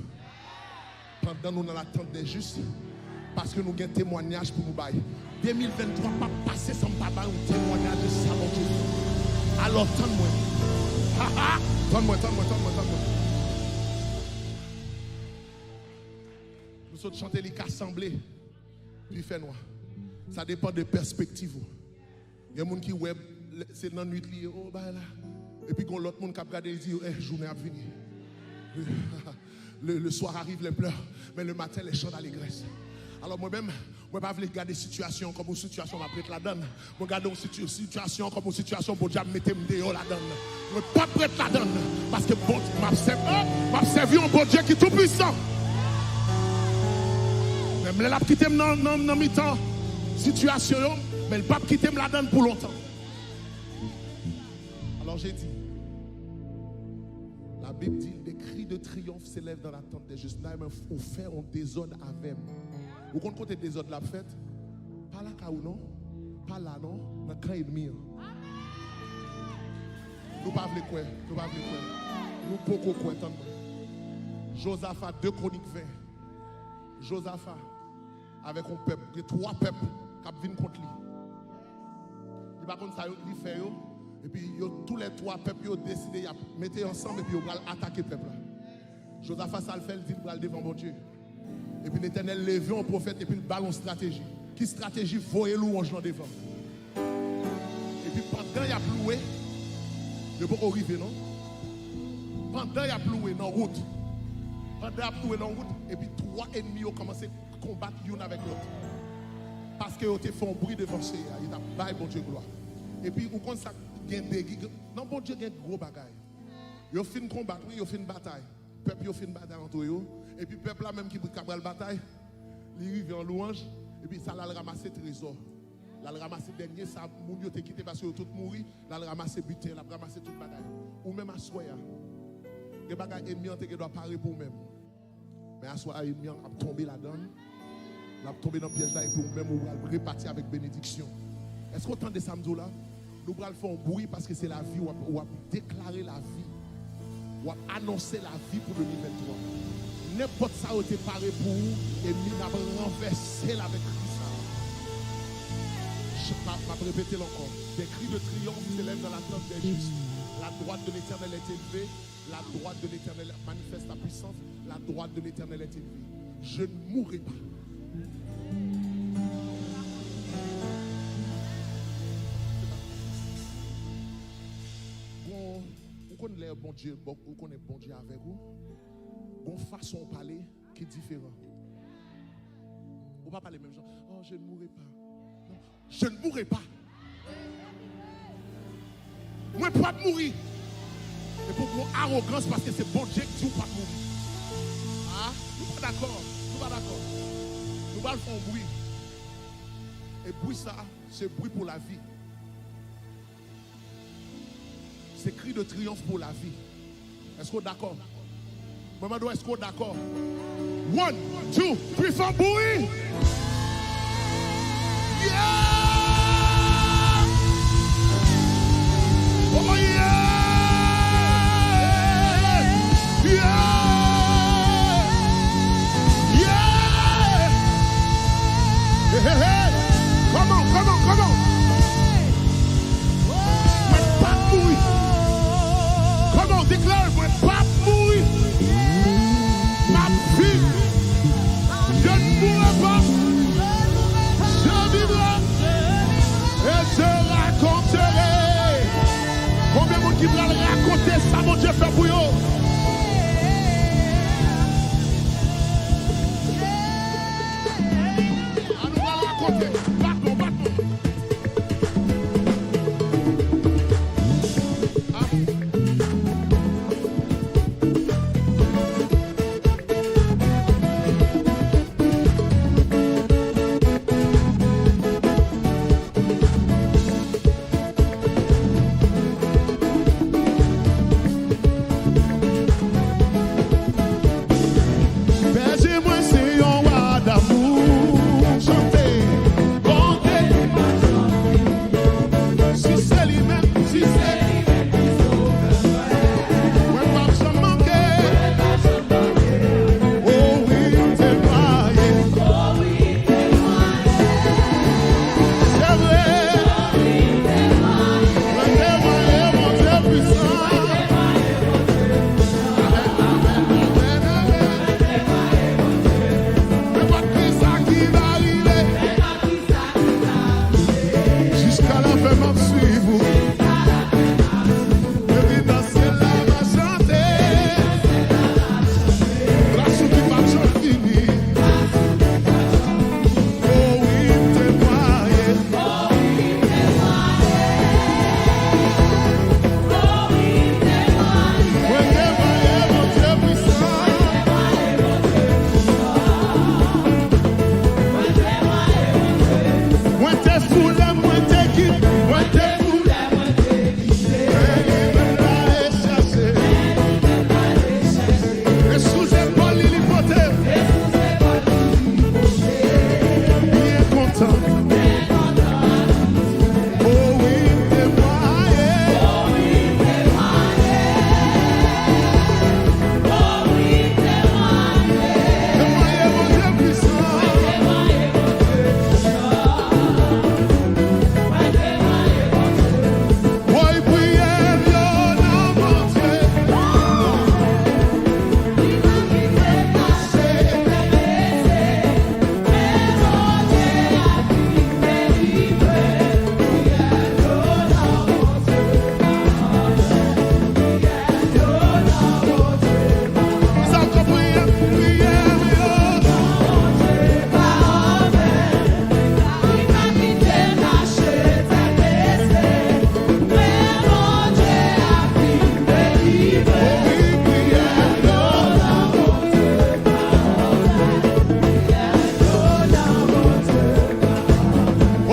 S1: pendant nous dans l'attente des justes. Parce que nous avons un témoignage pour nous bailler. 2023, pas passer sans pas un témoignage de ça, mon Dieu. Alors, tente-moi. Tente-moi. Nous sommes chanter les assemblées. Puis fait noir. Ça dépend de perspective. Il y a des gens qui web c'est dans la nuit lié oh bah là. Et puis quand l'autre monde qui a regardé il dit journée à venir. Le soir arrive les pleurs, mais le matin les chants d'allégresse. Alors moi-même, je ne vais pas regarder situation comme une situation ma prête la donne. Je regarde une situation comme une situation pour Dieu mettre dehors la donne. Je ne vais pas prête la donne parce que bon m'a servi un bon Dieu qui est tout puissant. Même les qui t'aiment dans mi-temps situation, mais le pape qui t'aime la donne pour longtemps. Alors j'ai dit, la Bible dit, des cris de triomphe s'élèvent dans l'attente des justes. Il faut faire un désordre avec. Vous comprenez le désordre de la fête? Pas là ou non? Pas là non? Dans le camp ennemi. Nous ne pouvons pas quoi? Nous ne pouvons pas quoi? Josaphat, 2 Chroniques 20. Josaphat, avec un peuple, il y a 3 peuples qui viennent contre lui. Il va contre ça, il fait. Et puis tous les 3 peuples ont décidé de mettre ensemble et puis ils vont attaquer le peuple. Josaphat, ça le fait, il dit qu'il va devant mon Dieu. Et puis l'Éternel lève un prophète et puis il ballon stratégie. Qui stratégie voyez louange dans devant. Et puis pendant y a ploué, ne pas arriver non. Pendant y a ploué dans route. Pendant y a ploué dans route et puis 3 ennemis ont commencé à combattre l'un avec l'autre. Parce que ils ont fait un bruit devant chez eux, ils ont baillé bon Dieu gloire. Et puis on compte ça non bon Dieu gagne gros bagaille. Ils fin combattre, ils fin bataille. Peuple ils fin bataille entre eux et puis peuple là même qui capable la bataille, il arrive en louange et puis ça l'a ramasser trésor. L'a ramasser dernier ça moun yo te quitté parce que tout mouri, l'a ramasser butin, l'a ramasser toute bataille. Ou même à soya. Les bagages ennemis qui doit parer pour même. Mais à soya ennemi a tombé là-dedans. L'a tombé dans le piège là et pour même on va repartir avec bénédiction. Est-ce qu'autant de samedi là nous allons faire un bruit parce que c'est la vie, on va déclarer la vie, on va annoncer la vie pour 2023. N'importe ça a été paré pour vous et nous avons renversé avec Christ. Je vais répéter encore. Des cris de triomphe s'élèvent dans la tente des justes. La droite de l'Éternel est élevée, la droite de l'Éternel manifeste sa puissance, la droite de l'Éternel est élevée. Je ne mourrai pas. Vous connaissez bon Dieu, vous connaissez bon Dieu avec vous. Bon façon de parler qui est différente. On ne va pas parler même gens. Oh, je ne mourrai pas. Non, je ne mourrai pas. Moi, je ne peux pas mourir. Et pour mon arrogance, parce que c'est bon Dieu qui dit pas mourir. Ah, nous ne sommes pas d'accord. Nous ne sommes pas d'accord. Nous allons faire un bruit. Et bruit ça, c'est bruit pour la vie. C'est cri de triomphe pour la vie. Est-ce qu'on est d'accord? Maman, est-ce qu'on est d'accord? 1, 2, 3, 4, bruit! Yeah! Oh yeah! Yeah! Yeah! Hey, hey, hey! Come on, come on, come on! Comment déclare moi pas mourir. Ma vie, je ne mourrai pas. Je vivrai et je raconterai. Combien de monde qui va raconter ça, mon Dieu fait pour eux? On va raconter. Batte-moi, batte-moi.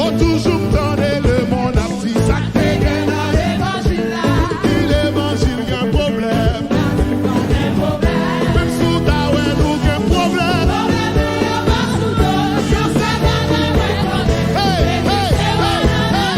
S1: faut toujours donner le monde à petit sac. L'évangile, y a un problème. Même sous ta ouais, nous, y a un problème. Hey, hey, hey, hey.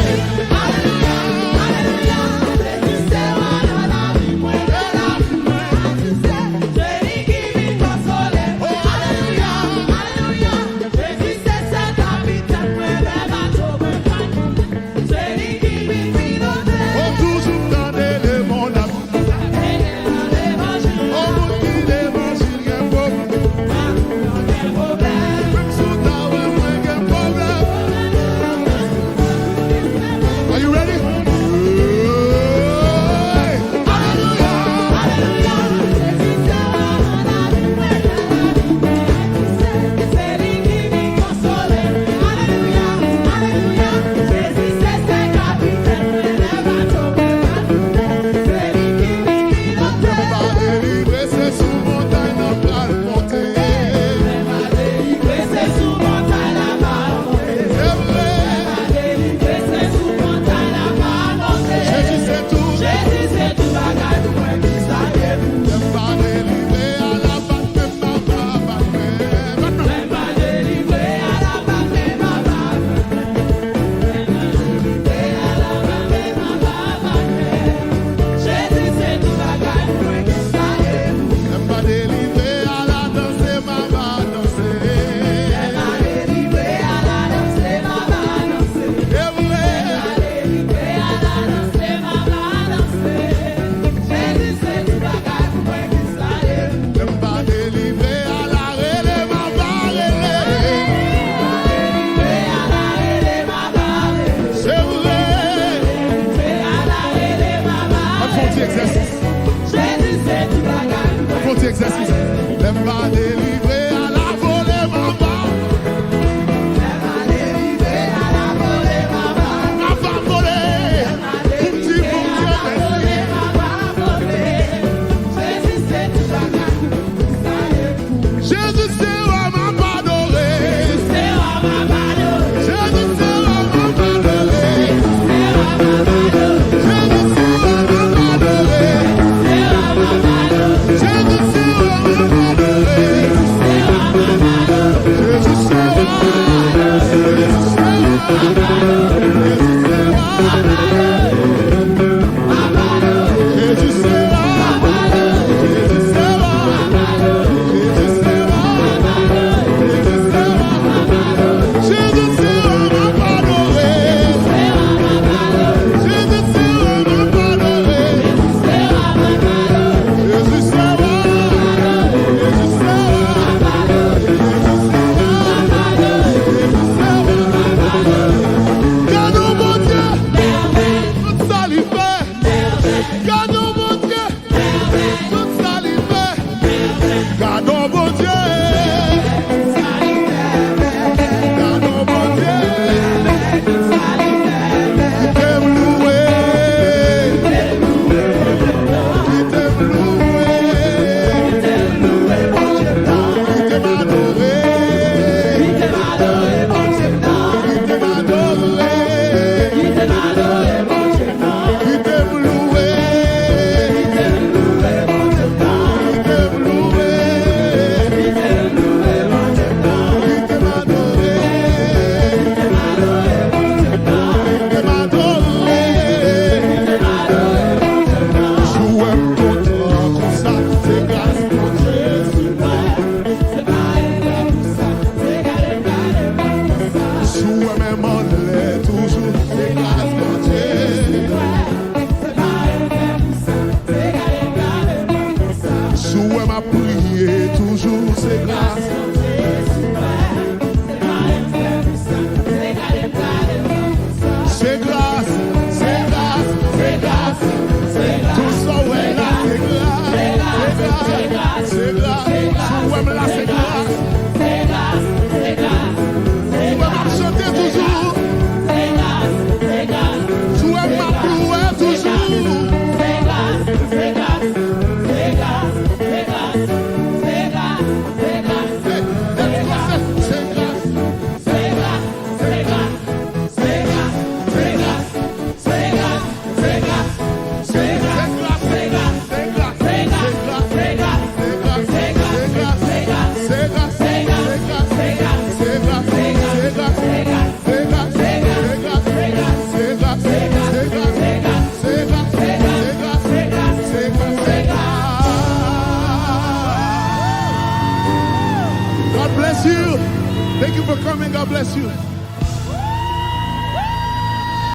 S1: bless you.